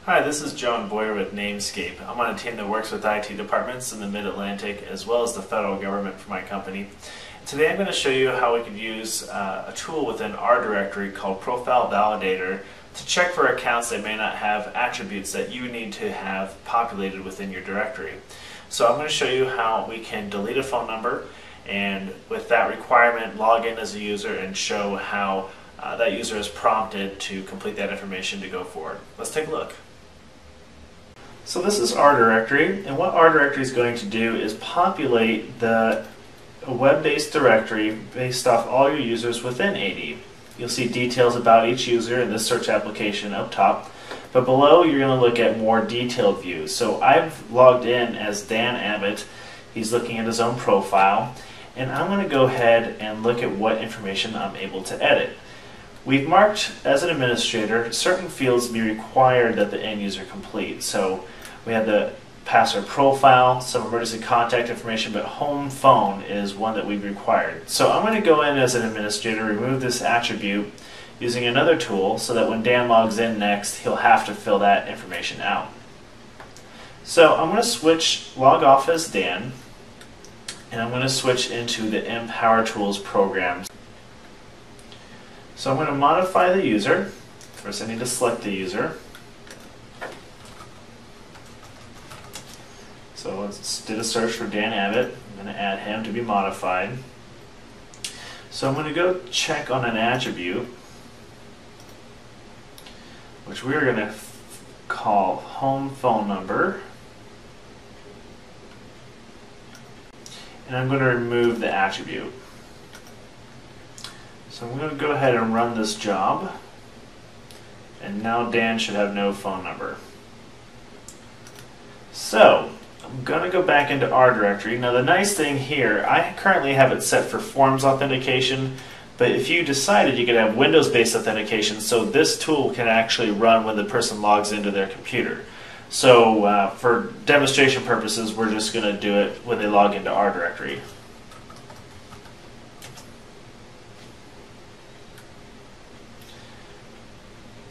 Hi, this is John Boyer with Namescape. I'm on a team that works with IT departments in the Mid-Atlantic as well as the federal government for my company. Today I'm going to show you how we could use a tool within rDirectory called Profile Validator to check for accounts that may not have attributes that you need to have populated within your directory. So I'm going to show you how we can delete a phone number and with that requirement log in as a user and show how that user is prompted to complete that information to go forward. Let's take a look. So this is rDirectory, and what rDirectory is going to do is populate a web-based directory based off all your users within AD. You'll see details about each user in this search application up top, but below you're going to look at more detailed views. So I've logged in as Dan Abbott. He's looking at his own profile, and I'm going to go ahead and look at what information I'm able to edit. We've marked as an administrator certain fields be required that the end user complete. So we have the password profile, some emergency contact information, but home phone is one that we've required. So I'm going to go in as an administrator, remove this attribute using another tool so that when Dan logs in next, he'll have to fill that information out. So I'm going to log off as Dan, and I'm going to switch into the mPowerTools program. So I'm going to modify the user. First I need to select the user. So let's did a search for Dan Abbott. I'm going to add him to be modified. So I'm going to go check on an attribute, which we're going to call home phone number. And I'm going to remove the attribute. So I'm going to go ahead and run this job, and now Dan should have no phone number. So I'm going to go back into rDirectory. Now the nice thing here, I currently have it set for forms authentication, but if you decided you could have Windows-based authentication, so this tool can actually run when the person logs into their computer. So for demonstration purposes, we're just going to do it when they log into rDirectory.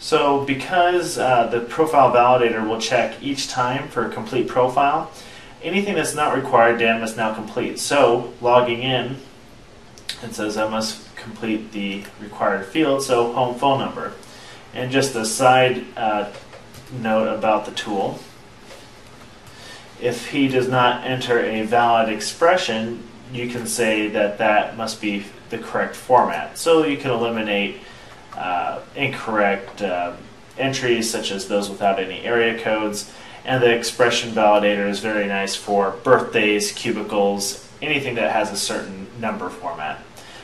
So because the profile validator will check each time for a complete profile, anything that's not required, Dan must now complete. So logging in, it says I must complete the required field, so home phone number. And just a side note about the tool, if he does not enter a valid expression, you can say that that must be the correct format. So you can eliminate incorrect entries such as those without any area codes, and the expression validator is very nice for birthdays, cubicles, anything that has a certain number format.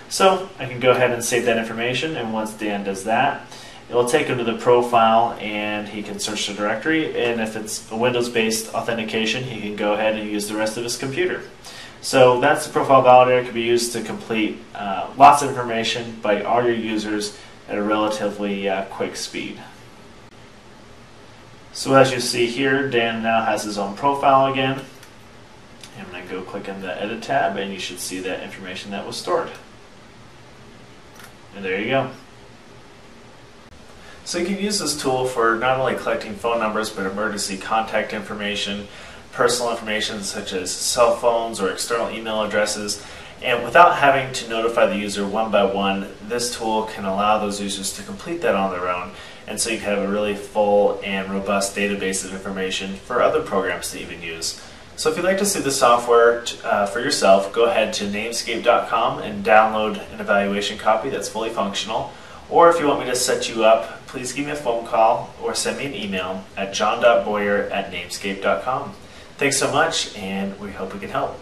So I can go ahead and save that information, and once Dan does that, it will take him to the profile and he can search the directory, and if it's a Windows-based authentication, he can go ahead and use the rest of his computer. So that's the profile validator. It can be used to complete lots of information by all your users at a relatively quick speed. So as you see here, Dan now has his own profile again. I'm going to go click on the Edit tab, and you should see that information that was stored. And there you go. So you can use this tool for not only collecting phone numbers, but emergency contact information, personal information such as cell phones or external email addresses. And without having to notify the user one by one, this tool can allow those users to complete that on their own. And so you can have a really full and robust database of information for other programs to even use. So if you'd like to see the software for yourself, go ahead to namescape.com and download an evaluation copy that's fully functional. Or if you want me to set you up, please give me a phone call or send me an email at john.boyer@namescape.com. Thanks so much, and we hope we can help.